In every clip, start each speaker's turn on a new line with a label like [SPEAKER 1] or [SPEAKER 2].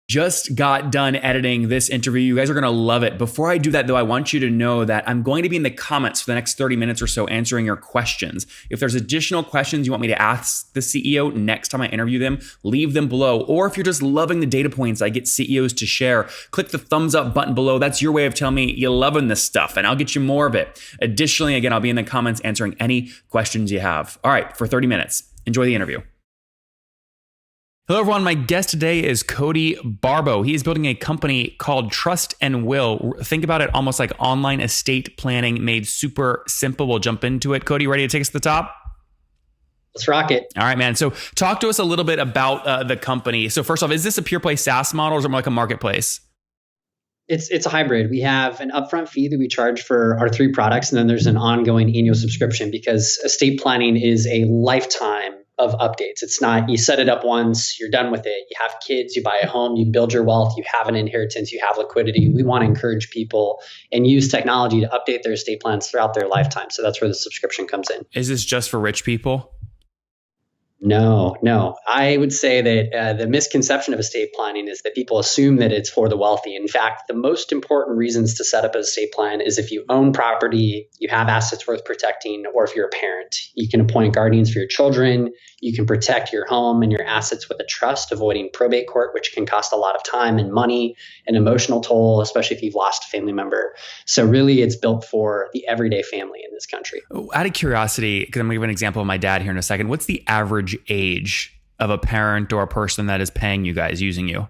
[SPEAKER 1] Just got done editing this interview. You guys are going to love it. Before I do that, though, I want you to know that I'm going to be in the comments for the next 30 minutes or so answering your questions. If there's additional questions you want me to ask the CEO next time I interview them, leave them below. Or if you're just loving the data points I get CEOs to share, click the thumbs up button below. That's your way of telling me you're loving this stuff, and I'll get you more of it. Additionally, again, I'll be in the comments answering any questions you have. All right, for 30 minutes. Enjoy the interview. Hello, everyone. My guest today is Cody Barbo. He is building a company called Trust and Will. Think about it almost like online estate planning made super simple. We'll jump into it. Cody, ready to take us to the top?
[SPEAKER 2] Let's rock it.
[SPEAKER 1] All right, man. So talk to us a little bit about the company. So first off, is this a pure play SaaS model or is it more like a marketplace?
[SPEAKER 2] It's a hybrid. We have an upfront fee that we charge for our 3 products, and then there's an ongoing annual subscription because estate planning is a lifetime of updates. It's not you set it up once, you're done with it. You have kids, you buy a home, you build your wealth, you have an inheritance, you have liquidity. We want to encourage people and use technology to update their estate plans throughout their lifetime. So that's where the subscription comes in.
[SPEAKER 1] Is this just for rich people?
[SPEAKER 2] No. I would say that the misconception of estate planning is that people assume that it's for the wealthy. In fact, the most important reasons to set up an estate plan is if you own property, you have assets worth protecting, or if you're a parent. You can appoint guardians for your children. You can protect your home and your assets with a trust, avoiding probate court, which can cost a lot of time and money and emotional toll, especially if you've lost a family member. So really, it's built for the everyday family in this country.
[SPEAKER 1] Out of curiosity, because I'm going to give an example of my dad here in a second, what's the average age of a parent or a person that is paying you guys, using you?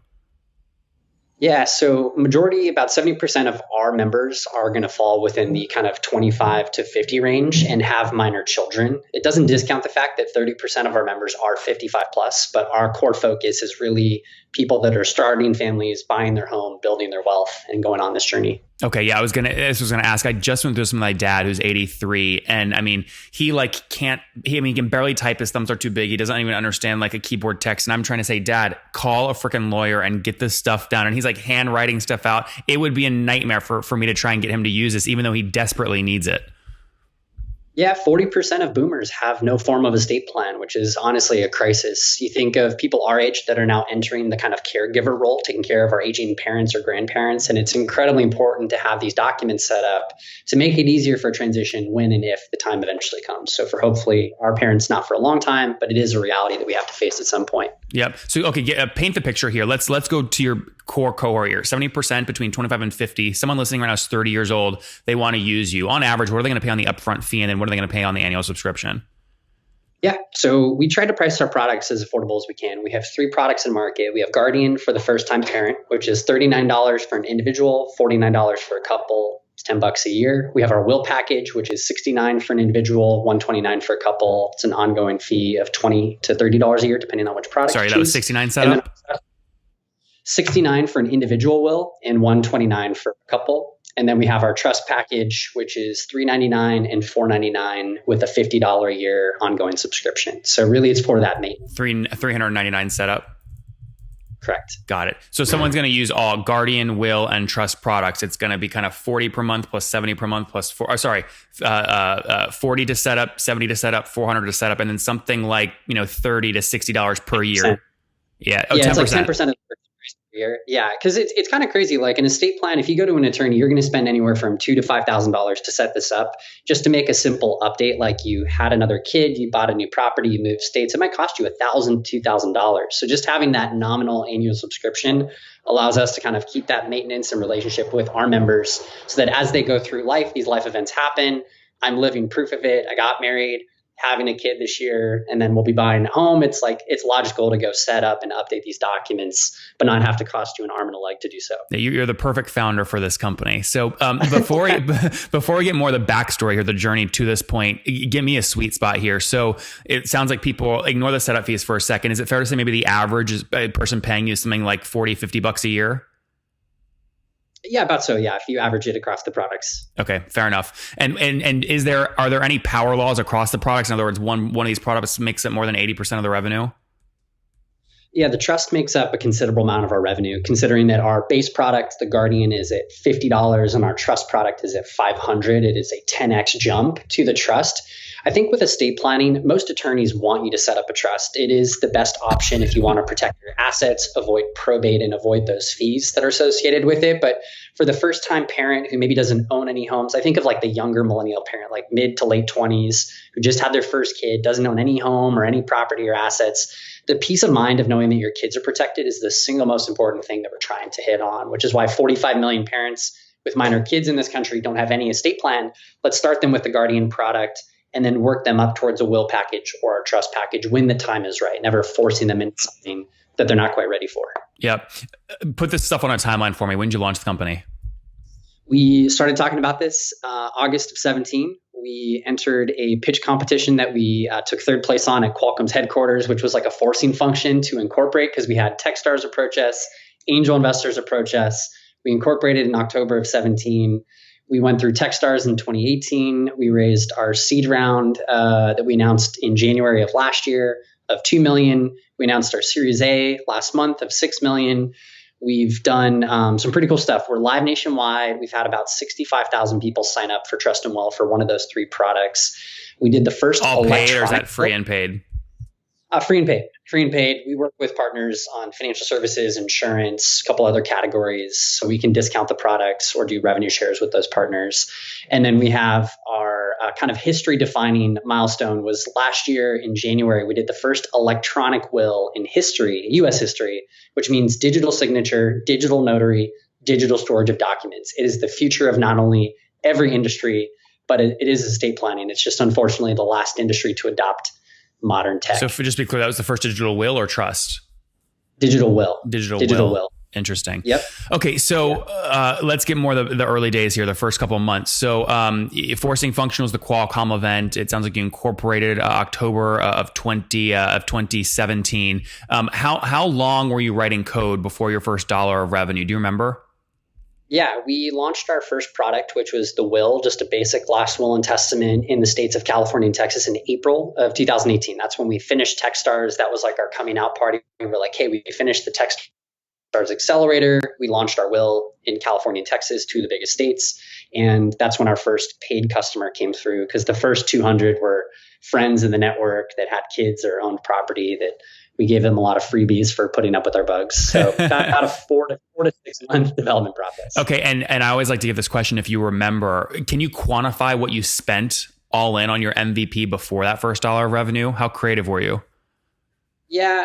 [SPEAKER 2] Yeah, so majority, about 70% of our members are going to fall within the kind of 25 to 50 range and have minor children. It doesn't discount the fact that 30% of our members are 55 plus, but our core focus is really people that are starting families, buying their home, building their wealth, and going on this journey.
[SPEAKER 1] Okay, yeah, I was gonna ask. I just went through this with my dad, who's 83, and I mean, he can barely type. His thumbs are too big. He doesn't even understand like a keyboard text. And I'm trying to say, Dad, call a freaking lawyer and get this stuff down. And he's like handwriting stuff out. It would be a nightmare for me to try and get him to use this, even though he desperately needs it.
[SPEAKER 2] Yeah, 40% of boomers have no form of estate plan, which is honestly a crisis. You think of people our age that are now entering the kind of caregiver role, taking care of our aging parents or grandparents. And it's incredibly important to have these documents set up to make it easier for transition when and if the time eventually comes. So for hopefully our parents, not for a long time, but it is a reality that we have to face at some point.
[SPEAKER 1] Yep. So, okay, paint the picture here. Let's go to your core cohort here. 70% between 25 and 50. Someone listening right now is 30 years old. They want to use you. On average, what are they going to pay on the upfront fee? And then what are they going to pay on the annual subscription?
[SPEAKER 2] Yeah. So we try to price our products as affordable as we can. We have 3 products in market. We have Guardian for the first time parent, which is $39 for an individual, $49 for a couple. It's $10 a year. We have our Will package, which is $69 for an individual, $129 for a couple. It's an ongoing fee of $20 to $30 a year, depending on which product.
[SPEAKER 1] Sorry, that was $69 setup?
[SPEAKER 2] $69 for an individual will and $129 for a couple. And then we have our Trust package, which is $399 and $499 with a $50 a year ongoing subscription. So really it's for that mate.
[SPEAKER 1] $399 setup.
[SPEAKER 2] Correct.
[SPEAKER 1] Got it. So someone's going to use all Guardian, Will, and Trust products. It's going to be kind of 40 per month plus 70 per month plus 40 to set up, 70 to set up, 400 to set up, and then something like, $30 to $60 per year.
[SPEAKER 2] 10%.
[SPEAKER 1] Yeah.
[SPEAKER 2] Oh, yeah, 10%. It's like 10% of the purchase price per year. Yeah. Cause it's kind of crazy. Like an estate plan, if you go to an attorney, you're going to spend anywhere from $2,000 to $5,000 to set this up just to make a simple update. Like you had another kid, you bought a new property, you moved states. It might cost you $1,000, $2,000. So just having that nominal annual subscription allows us to kind of keep that maintenance and relationship with our members so that as they go through life, these life events happen. I'm living proof of it. I got married, having a kid this year, and then we'll be buying a home. It's logical to go set up and update these documents, but not have to cost you an arm and a leg to do so.
[SPEAKER 1] Yeah, you're the perfect founder for this company. So before we get more of the backstory here, the journey to this point, give me a sweet spot here. So it sounds like people ignore the setup fees for a second. Is it fair to say maybe the average is a person paying you something like $40, $50 a year?
[SPEAKER 2] Yeah, about so. Yeah, if you average it across the products.
[SPEAKER 1] Okay, fair enough. And are there any power laws across the products? In other words, one of these products makes up more than 80% of the revenue?
[SPEAKER 2] Yeah, the Trust makes up a considerable amount of our revenue, considering that our base product, the Guardian, is at $50 and our Trust product is at $500. It is a 10x jump to the Trust. I think with estate planning, most attorneys want you to set up a trust. It is the best option if you want to protect your assets, avoid probate, and avoid those fees that are associated with it. But for the first time parent who maybe doesn't own any homes, I think of like the younger millennial parent, like mid to late 20s, who just had their first kid, doesn't own any home or any property or assets. The peace of mind of knowing that your kids are protected is the single most important thing that we're trying to hit on, which is why 45 million parents with minor kids in this country don't have any estate plan. Let's start them with the Guardian product and then work them up towards a will package or a trust package when the time is right, never forcing them into something that they're not quite ready for.
[SPEAKER 1] Yep. Put this stuff on a timeline for me. When did you launch the company?
[SPEAKER 2] We started talking about this August of 17. We entered a pitch competition that we took third place on at Qualcomm's headquarters, which was like a forcing function to incorporate because we had Techstars approach us, angel investors approach us. We incorporated in October of 17. We went through Techstars in 2018. We raised our seed round that we announced in January of last year of 2 million. We announced our Series A last month of 6 million. We've done some pretty cool stuff. We're live nationwide. We've had about 65,000 people sign up for Trust and Well for one of those three products. We did the first
[SPEAKER 1] all paid, or is that free and paid?
[SPEAKER 2] Free and paid. Free and paid. We work with partners on financial services, insurance, a couple other categories, so we can discount the products or do revenue shares with those partners. And then we have our kind of history-defining milestone was last year in January. We did the first electronic will in history, U.S. history, which means digital signature, digital notary, digital storage of documents. It is the future of not only every industry, but it is estate planning. It's just unfortunately the last industry to adopt modern tech.
[SPEAKER 1] So just to be clear, that was the first digital will or trust?
[SPEAKER 2] Digital will.
[SPEAKER 1] Digital will. Interesting.
[SPEAKER 2] Yep.
[SPEAKER 1] Okay. So let's get more of the early days here, the first couple of months. So forcing function was the Qualcomm event. It sounds like you incorporated October of 2017. How long were you writing code before your first dollar of revenue? Do you remember?
[SPEAKER 2] Yeah, we launched our first product, which was the will, just a basic last will and testament in the states of California and Texas in April of 2018. That's when we finished Techstars. That was like our coming out party. We were like, hey, we finished the Techstars Accelerator. We launched our will in California and Texas, two of the biggest states. And that's when our first paid customer came through, because the first 200 were friends in the network that had kids or owned property that we gave them a lot of freebies for putting up with our bugs. So about a 4 to 6 month development process.
[SPEAKER 1] Okay. And I always like to give this question, if you remember, can you quantify what you spent all in on your MVP before that first dollar of revenue? How creative were you?
[SPEAKER 2] Yeah,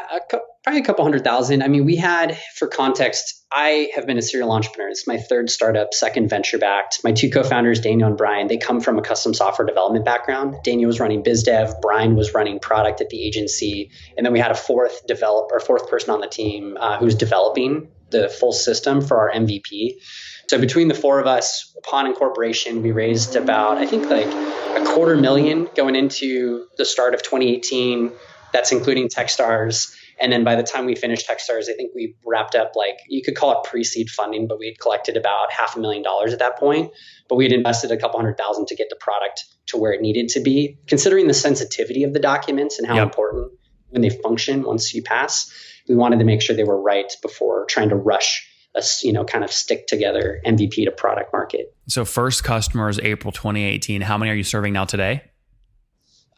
[SPEAKER 2] probably a couple $100,000. I mean, we had, for context, I have been a serial entrepreneur. It's my third startup, second venture backed. My two co-founders, Daniel and Brian, they come from a custom software development background. Daniel was running biz dev. Brian was running product at the agency. And then we had a fourth person on the team who's developing the full system for our MVP. So between the four of us, upon incorporation, we raised about, I think like $250,000 going into the start of 2018. That's including Techstars. And then by the time we finished Techstars, I think we wrapped up, like, you could call it pre-seed funding, but we had collected about $500,000 at that point. But we had invested a couple $100,000 to get the product to where it needed to be. Considering the sensitivity of the documents and how important when they function once you pass, we wanted to make sure they were right before trying to rush a, kind of stick together MVP to product market.
[SPEAKER 1] So first customers, April 2018. How many are you serving now today?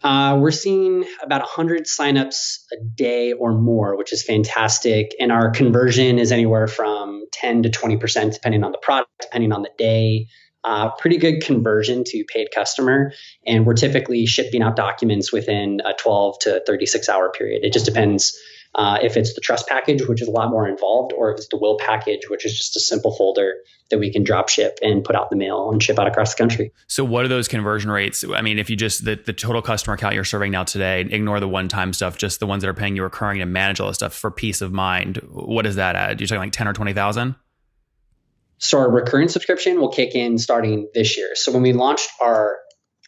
[SPEAKER 2] We're seeing about 100 signups a day or more, which is fantastic. And our conversion is anywhere from 10 to 20%, depending on the product, depending on the day. Pretty good conversion to paid customer. And we're typically shipping out documents within a 12 to 36 hour period. It just depends if it's the trust package, which is a lot more involved, or if it's the will package, which is just a simple folder that we can drop ship and put out in the mail and ship out across the country.
[SPEAKER 1] So what are those conversion rates? I mean, if you just, the total customer account you're serving now today, ignore the one-time stuff, just the ones that are paying you recurring and manage all this stuff for peace of mind. What is that at? You're talking like 10 or 20,000?
[SPEAKER 2] So our recurring subscription will kick in starting this year. So when we launched our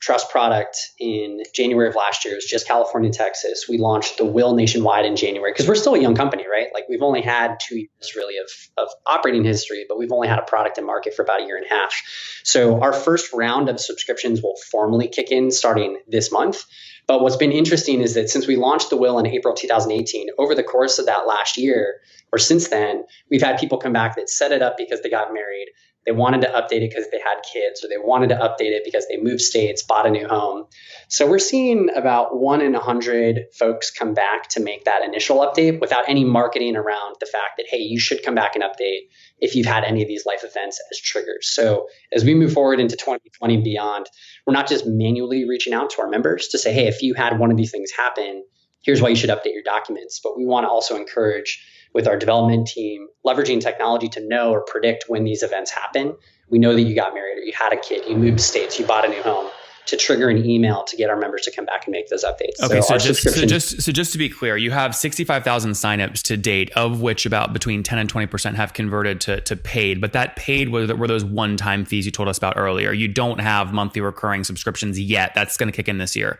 [SPEAKER 2] trust product in January of last year, it was just California, Texas. We launched the will nationwide in January because we're still a young company, right? Like, we've only had 2 years really of operating history, but we've only had a product in market for about a year and a half. So our first round of subscriptions will formally kick in starting this month. But what's been interesting is that since we launched the will in April 2018, over the course of that last year, or since then, we've had people come back that set it up because they got married. They wanted to update it because they had kids, or they wanted to update it because they moved states, bought a new home. So we're seeing about 1 in 100 folks come back to make that initial update without any marketing around the fact that, hey, you should come back and update if you've had any of these life events as triggers. So as we move forward into 2020 and beyond, we're not just manually reaching out to our members to say, hey, if you had one of these things happen, here's why you should update your documents. But we want to also encourage, with our development team, leveraging technology to know or predict when these events happen. We know that you got married, or you had a kid, you moved states, you bought a new home, to trigger an email to get our members to come back and make those updates.
[SPEAKER 1] Okay, so just to be clear, you have 65,000 signups to date, of which about between 10 and 20% have converted to paid. But that paid were those one-time fees you told us about earlier. You don't have monthly recurring subscriptions yet. That's going to kick in this year.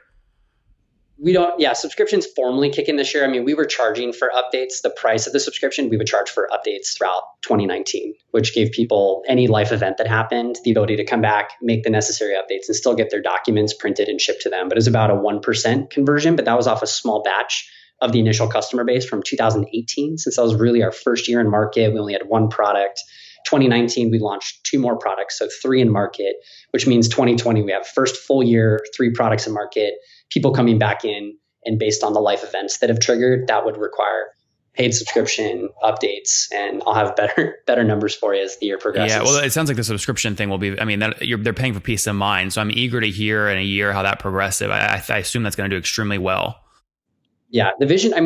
[SPEAKER 2] We don't, subscriptions formally kick in this year. I mean, we were charging for updates. The price of the subscription, we would charge for updates throughout 2019, which gave people any life event that happened the ability to come back, make the necessary updates, and still get their documents printed and shipped to them. But it was about a 1% conversion, but that was off a small batch of the initial customer base from 2018. Since that was really our first year in market, we only had one product. 2019, we launched 2 more products, so 3 in market, which means 2020, we have first full year, 3 products in market, people coming back in, and based on the life events that have triggered, that would require paid subscription updates, and I'll have better numbers for you as the year progresses.
[SPEAKER 1] Yeah, well, it sounds like the subscription thing will be, I mean, they're paying for peace of mind. So I'm eager to hear in a year how that progressive. I assume that's going to do extremely well.
[SPEAKER 2] Yeah, the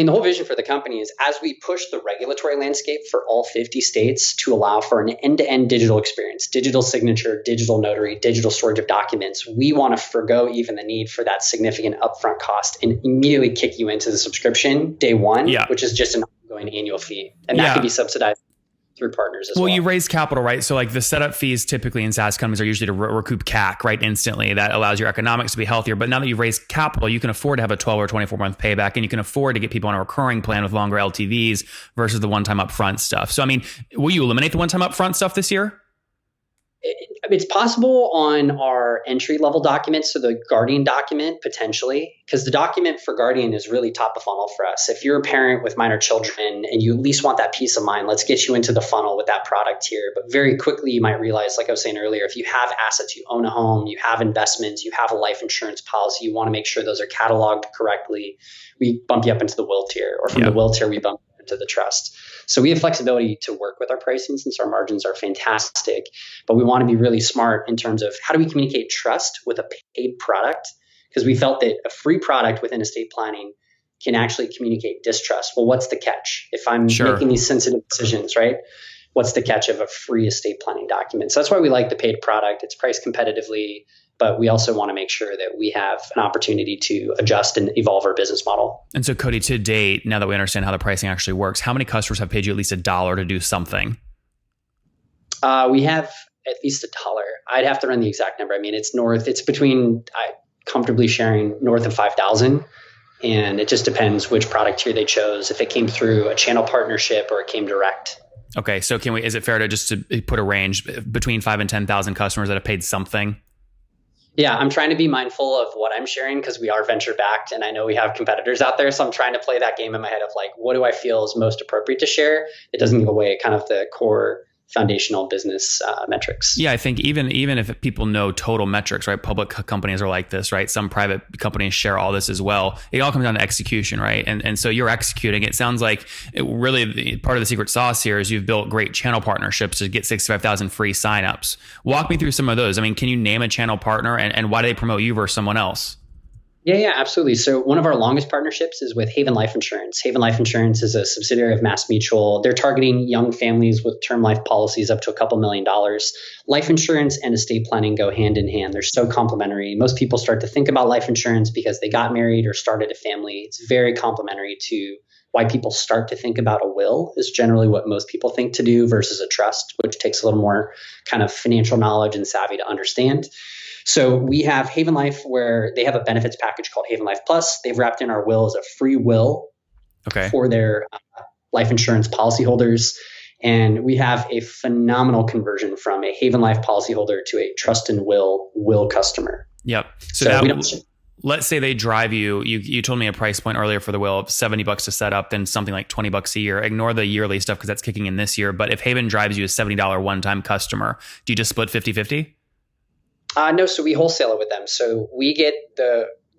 [SPEAKER 2] whole vision for the company is, as we push the regulatory landscape for all 50 states to allow for an end-to-end digital experience, digital signature, digital notary, digital storage of documents, we want to forgo even the need for that significant upfront cost and immediately kick you into the subscription day one, which is just an ongoing annual fee. And that can be subsidized through partners as well.
[SPEAKER 1] Well, you raise capital, right? So like the setup fees typically in SaaS companies are usually to recoup CAC, right? Instantly. That allows your economics to be healthier. But now that you've raised capital, you can afford to have a 12 or 24 month payback, and you can afford to get people on a recurring plan with longer LTVs versus the one-time upfront stuff. So, I mean, will you eliminate the one-time upfront stuff this year?
[SPEAKER 2] It's possible on our entry level documents, so the Guardian document potentially, because the document for Guardian is really top of funnel for us. If you're a parent with minor children and you at least want that peace of mind, let's get you into the funnel with that product here. But very quickly, you might realize, like I was saying earlier, if you have assets, you own a home, you have investments, you have a life insurance policy, you want to make sure those are cataloged correctly, we bump you up into the will tier, or from the will tier, we bump you into the trust. So we have flexibility to work with our pricing since our margins are fantastic, but we want to be really smart in terms of how do we communicate trust with a paid product? Because we felt that a free product within estate planning can actually communicate distrust. Well, what's the catch? If I'm making these sensitive decisions, right? What's the catch of a free estate planning document? So that's why we like the paid product. It's priced competitively, but we also want to make sure that we have an opportunity to adjust and evolve our business model.
[SPEAKER 1] And so, Cody, to date, now that we understand how the pricing actually works, how many customers have paid you at least $1 to do something?
[SPEAKER 2] We have at least $1. I'd have to run the exact number. I mean, it's between, comfortably sharing north of 5,000. And it just depends which product tier they chose, if it came through a channel partnership or it came direct.
[SPEAKER 1] Okay. So is it fair to put a range between 5,000 and 10,000 customers that have paid something?
[SPEAKER 2] Yeah, I'm trying to be mindful of what I'm sharing because we are venture backed and I know we have competitors out there. So I'm trying to play that game in my head of like, what do I feel is most appropriate to share? It doesn't give away kind of the core foundational business metrics.
[SPEAKER 1] Yeah, I think even if people know total metrics, right? Public companies are like this, right? Some private companies share all this as well. It all comes down to execution, right? And so you're executing. It sounds like part of the secret sauce here is you've built great channel partnerships to get 65,000 free signups. Walk me through some of those. I mean, can you name a channel partner and why do they promote you versus someone else?
[SPEAKER 2] Yeah, absolutely. So one of our longest partnerships is with Haven Life Insurance. Haven Life Insurance is a subsidiary of MassMutual. They're targeting young families with term life policies up to a couple $1 million. Life insurance and estate planning go hand in hand. They're so complementary. Most people start to think about life insurance because they got married or started a family. It's very complementary to why people start to think about a will, is generally what most people think to do versus a trust, which takes a little more kind of financial knowledge and savvy to understand. So we have Haven Life, where they have a benefits package called Haven Life Plus. They've wrapped in our will as a free will for their life insurance policyholders. And we have a phenomenal conversion from a Haven Life policyholder to a trust and will customer.
[SPEAKER 1] Yep. let's say they drive you told me a price point earlier for the Will of $70 to set up, then something like $20 a year. Ignore the yearly stuff because that's kicking in this year. But if Haven drives you a $70 one-time customer, do you just split 50-50?
[SPEAKER 2] No, so we wholesale it with them. So we get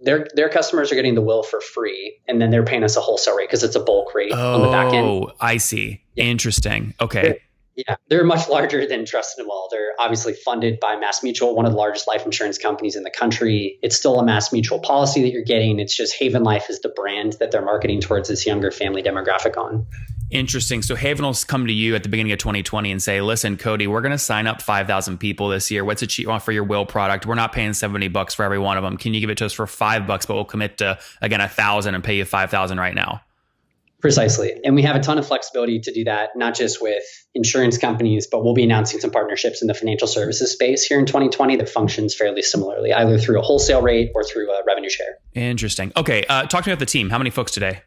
[SPEAKER 2] their customers are getting the Will for free, and then they're paying us a wholesale rate because it's a bulk rate on the back end.
[SPEAKER 1] Oh, I see. Yeah. Interesting. Okay.
[SPEAKER 2] They're much larger than Trust and Will. They're obviously funded by MassMutual, one of the largest life insurance companies in the country. It's still a MassMutual policy that you're getting. It's just Haven Life is the brand that they're marketing towards this younger family demographic on.
[SPEAKER 1] Interesting. So Haven will come to you at the beginning of 2020 and say, listen, Cody, we're going to sign up 5,000 people this year. What's a cheap one for your Will product? We're not paying $70 for every one of them. Can you give it to us for $5, but we'll commit to, again, 1,000 and pay you 5,000 right now?
[SPEAKER 2] Precisely. And we have a ton of flexibility to do that, not just with insurance companies, but we'll be announcing some partnerships in the financial services space here in 2020 that functions fairly similarly, either through a wholesale rate or through a revenue share.
[SPEAKER 1] Interesting. Okay. Talk to me about the team. How many folks today?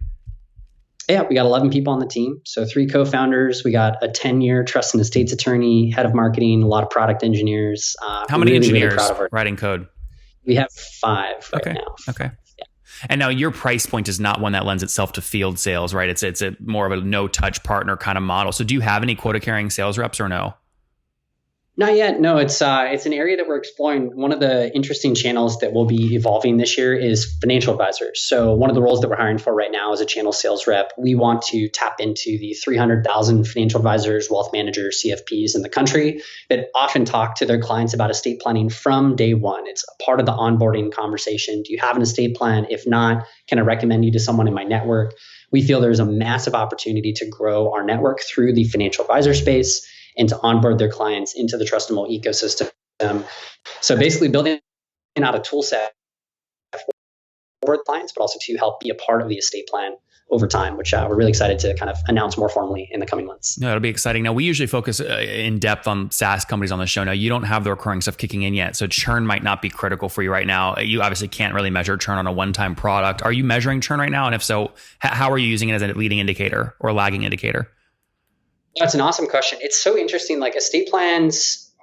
[SPEAKER 2] Yeah, we got 11 people on the team. So 3 co-founders. We got a 10-year trust and estates attorney, head of marketing, a lot of product engineers.
[SPEAKER 1] How many engineers writing code?
[SPEAKER 2] We have 5 right now.
[SPEAKER 1] Okay. Yeah. And now your price point is not one that lends itself to field sales, right? It's a more of a no-touch partner kind of model. So do you have any quota-carrying sales reps or no?
[SPEAKER 2] Not yet. No, it's an area that we're exploring. One of the interesting channels that will be evolving this year is financial advisors. So one of the roles that we're hiring for right now is a channel sales rep. We want to tap into the 300,000 financial advisors, wealth managers, CFPs in the country that often talk to their clients about estate planning from day one. It's a part of the onboarding conversation. Do you have an estate plan? If not, can I recommend you to someone in my network? We feel there's a massive opportunity to grow our network through the financial advisor space and to onboard their clients into the Trust and Will ecosystem. So basically building out a tool set for clients, but also to help be a part of the estate plan over time, which we're really excited to kind of announce more formally in the coming months.
[SPEAKER 1] No, it'll be exciting. Now, we usually focus in depth on SaaS companies on the show. Now, you don't have the recurring stuff kicking in yet, so churn might not be critical for you right now. You obviously can't really measure churn on a one-time product. Are you measuring churn right now? And if so, how are you using it as a leading indicator or lagging indicator?
[SPEAKER 2] That's an awesome question. It's so interesting. Like estate plans,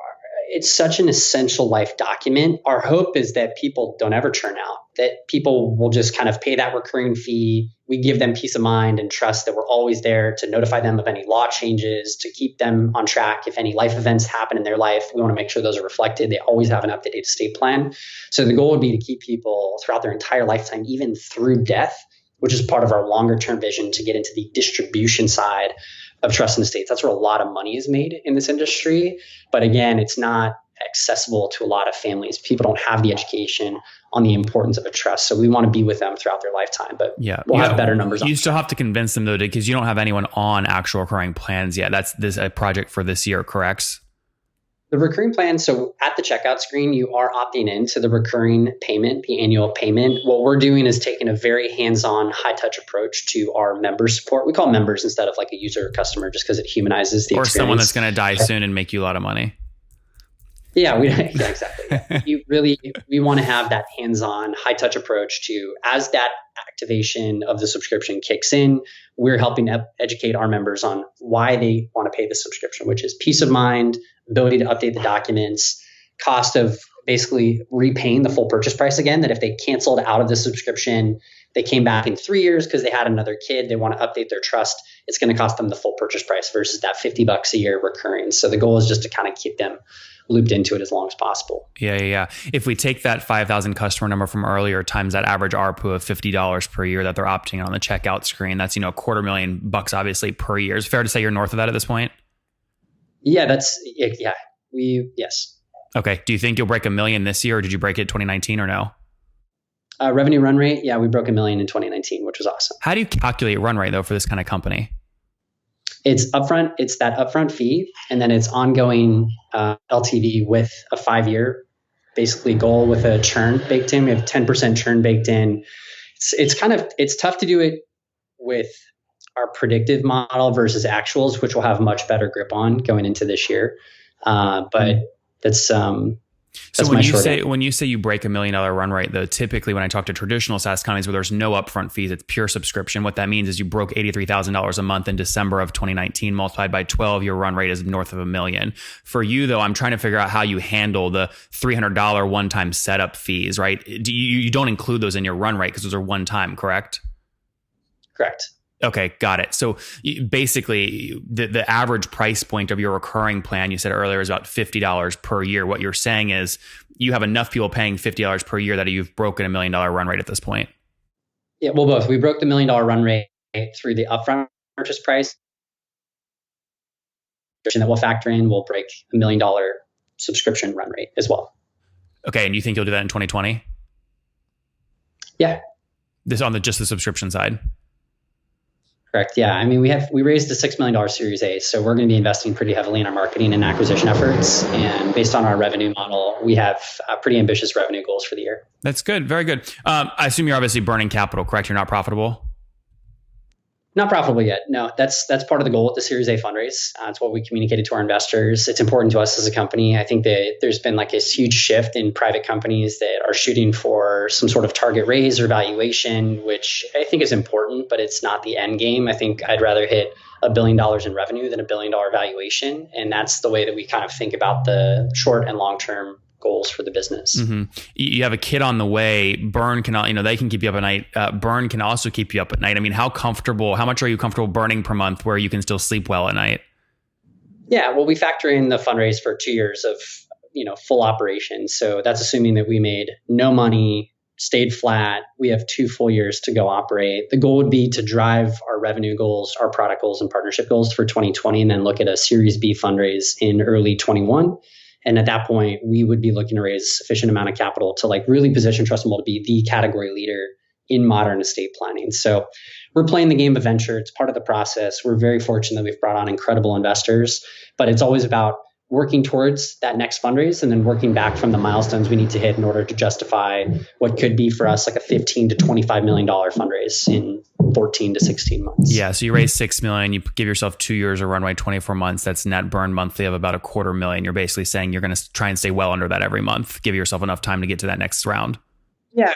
[SPEAKER 2] it's such an essential life document. Our hope is that people don't ever churn out, that people will just kind of pay that recurring fee. We give them peace of mind and trust that we're always there to notify them of any law changes, to keep them on track. If any life events happen in their life, we want to make sure those are reflected. They always have an up-to-date estate plan. So the goal would be to keep people throughout their entire lifetime, even through death, which is part of our longer term vision to get into the distribution side of trust and estates. That's where a lot of money is made in this industry. But again, it's not accessible to a lot of families. People don't have the education on the importance of a trust. So we want to be with them throughout their lifetime, but we'll have better numbers.
[SPEAKER 1] You still have to convince them though, because you don't have anyone on actual recurring plans yet. That's a project for this year, correct?
[SPEAKER 2] The recurring plan, so at the checkout screen, you are opting into the recurring payment, the annual payment. What we're doing is taking a very hands-on, high-touch approach to our member support. We call members instead of like a user or customer just because it humanizes the experience.
[SPEAKER 1] Or someone that's going to die soon and make you a lot of money.
[SPEAKER 2] Yeah, exactly. We want to have that hands-on, high-touch approach to as that activation of the subscription kicks in, we're helping educate our members on why they want to pay the subscription, which is peace of mind, ability to update the documents, cost of basically repaying the full purchase price again, that if they canceled out of the subscription, they came back in 3 years because they had another kid, they want to update their trust, it's going to cost them the full purchase price versus that $50 a year recurring. So the goal is just to kind of keep them looped into it as long as possible.
[SPEAKER 1] Yeah. If we take that 5,000 customer number from earlier times that average ARPU of $50 per year that they're opting on the checkout screen, that's, $250,000 obviously per year. Is it fair to say you're north of that at this point?
[SPEAKER 2] Yeah, yes.
[SPEAKER 1] Okay. Do you think you'll break $1 million this year, or did you break it 2019 or no?
[SPEAKER 2] Revenue run rate. Yeah, we broke $1 million in 2019, which was awesome.
[SPEAKER 1] How do you calculate run rate though for this kind of company?
[SPEAKER 2] It's upfront. It's that upfront fee, and then it's ongoing LTV with a 5-year basically goal with a churn baked in. We have 10% churn baked in. It's tough to do it with our predictive model versus actuals, which we'll have much better grip on going into this year. But that's
[SPEAKER 1] So
[SPEAKER 2] That's
[SPEAKER 1] when
[SPEAKER 2] my
[SPEAKER 1] you
[SPEAKER 2] short
[SPEAKER 1] say
[SPEAKER 2] answer.
[SPEAKER 1] you break $1 million run rate, though, typically when I talk to traditional SaaS companies where there's no upfront fees, it's pure subscription. What that means is you broke $83,000 a month in December of 2019, multiplied by 12, your run rate is north of $1 million. For you, though, I'm trying to figure out how you handle the $300 one-time setup fees, right? You don't include those in your run rate because those are one-time, correct?
[SPEAKER 2] Correct.
[SPEAKER 1] Okay, got it. So basically, the average price point of your recurring plan, you said earlier, is about $50 per year. What you're saying is you have enough people paying $50 per year that you've broken $1 million run rate at this point.
[SPEAKER 2] Yeah, well, both. We broke the $1 million run rate through the upfront purchase price that we'll factor in. We'll break $1 million subscription run rate as well.
[SPEAKER 1] Okay, and you think you'll do that in 2020?
[SPEAKER 2] Yeah.
[SPEAKER 1] This on just the subscription side?
[SPEAKER 2] Correct. Yeah. I mean, we raised a $6 million Series A, so we're going to be investing pretty heavily in our marketing and acquisition efforts. And based on our revenue model, we have pretty ambitious revenue goals for the year.
[SPEAKER 1] That's good. Very good. I assume you're obviously burning capital, correct? You're not profitable?
[SPEAKER 2] Not profitable yet. No, that's part of the goal with the Series A fundraise. It's what we communicated to our investors. It's important to us as a company. I think that there's been like this huge shift in private companies that are shooting for some sort of target raise or valuation, which I think is important, but it's not the end game. I think I'd rather hit $1 billion in revenue than $1 billion valuation. And that's the way that we kind of think about the short and long-term goals for the business.
[SPEAKER 1] Mm-hmm. You have a kid on the way. Burn can, they can keep you up at night. Burn can also keep you up at night. I mean, how much are you comfortable burning per month where you can still sleep well at night?
[SPEAKER 2] Yeah, well, we factor in the fundraise for 2 years of, full operation. So that's assuming that we made no money, stayed flat. We have 2 full years to go operate. The goal would be to drive our revenue goals, our product goals, and partnership goals for 2020, and then look at a Series B fundraise in early 21. And at that point, we would be looking to raise sufficient amount of capital to like really position Trust and Will to be the category leader in modern estate planning. So we're playing the game of venture. It's part of the process. We're very fortunate that we've brought on incredible investors, but it's always about working towards that next fundraise and then working back from the milestones we need to hit in order to justify what could be for us like a $15 to $25 million fundraise in 14 to 16 months.
[SPEAKER 1] Yeah. So you raise 6 million, you give yourself 2 years of runway, 24 months. That's net burn monthly of about $250,000. You're basically saying you're going to try and stay well under that every month. Give yourself enough time to get to that next round.
[SPEAKER 2] Yeah.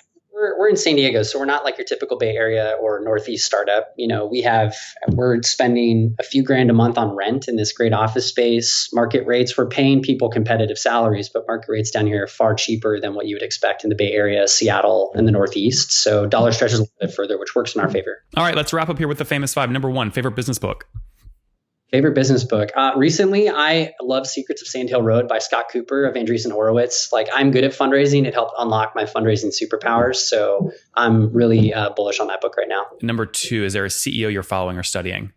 [SPEAKER 2] We're in San Diego, so we're not like your typical Bay Area or Northeast startup. We're spending a few grand a month on rent in this great office space. Market rates, we're paying people competitive salaries, but market rates down here are far cheaper than what you would expect in the Bay Area, Seattle, and the Northeast. So dollar stretches a little bit further, which works in our favor.
[SPEAKER 1] All right, let's wrap up here with the famous 5. Number 1, favorite business book.
[SPEAKER 2] Favorite business book. Recently, I love Secrets of Sand Hill Road by Scott Cooper of Andreessen Horowitz. Like, I'm good at fundraising. It helped unlock my fundraising superpowers. So I'm really bullish on that book right now.
[SPEAKER 1] Number 2, is there a CEO you're following or studying?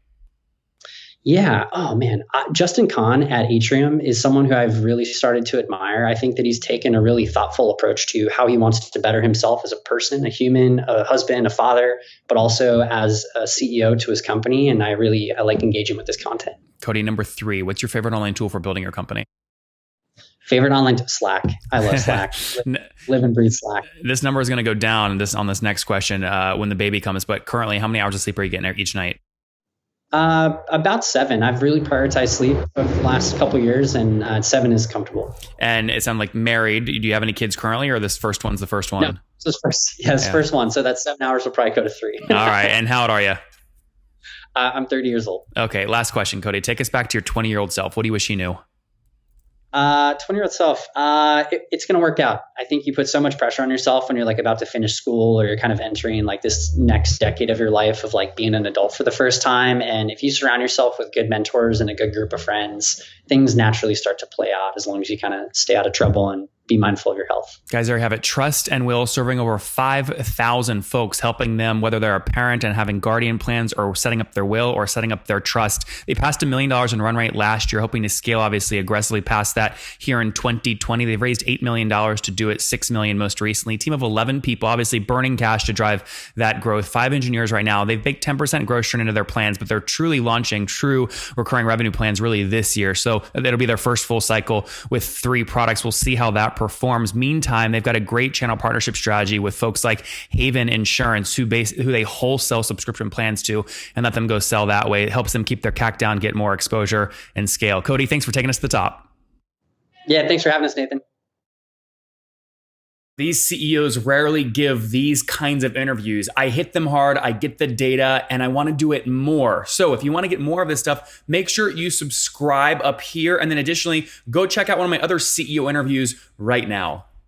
[SPEAKER 2] Yeah. Oh, man. Justin Kahn at Atrium is someone who I've really started to admire. I think that he's taken a really thoughtful approach to how he wants to better himself as a person, a human, a husband, a father, but also as a CEO to his company. And I like engaging with this content.
[SPEAKER 1] Cody, number 3, what's your favorite online tool for building your company?
[SPEAKER 2] Favorite online tool? Slack. I love Slack. Live and breathe Slack.
[SPEAKER 1] This number is going to go down on this next question when the baby comes. But currently, how many hours of sleep are you getting each night?
[SPEAKER 2] About 7. I've really prioritized sleep over the last couple of years, and 7 is comfortable.
[SPEAKER 1] And it sounds like married. Do you have any kids currently, or this first one's the first one?
[SPEAKER 2] No, this is first. Yes, first one. So that 7 hours will probably go to 3.
[SPEAKER 1] All right. And how old are you?
[SPEAKER 2] I'm 30 years old.
[SPEAKER 1] Okay. Last question, Cody. Take us back to your 20-year-old self. What do you wish you knew?
[SPEAKER 2] 20-year-old self, it's going to work out. I think you put so much pressure on yourself when you're like about to finish school or you're kind of entering like this next decade of your life of like being an adult for the first time. And if you surround yourself with good mentors and a good group of friends, things naturally start to play out as long as you kind of stay out of trouble and be mindful of your health.
[SPEAKER 1] Guys, there you have it. Trust and Will serving over 5,000 folks, helping them, whether they're a parent and having guardian plans or setting up their will or setting up their trust. They passed $1 million in run rate last year, hoping to scale obviously aggressively past that here in 2020. They've raised $8 million to do it, $6 million most recently. Team of 11 people, obviously burning cash to drive that growth. 5 engineers right now. They've baked 10% gross churn into their plans, but they're truly launching true recurring revenue plans really this year. So it'll be their first full cycle with 3 products. We'll see how that performs. Meantime, they've got a great channel partnership strategy with folks like Haven Insurance, who they wholesale subscription plans to and let them go sell that way. It helps them keep their CAC down, get more exposure and scale. Cody, thanks for taking us to the top.
[SPEAKER 2] Yeah, thanks for having us, Nathan.
[SPEAKER 1] These CEOs rarely give these kinds of interviews. I hit them hard, I get the data, and I want to do it more. So if you want to get more of this stuff, make sure you subscribe up here. And then additionally, go check out one of my other CEO interviews right now.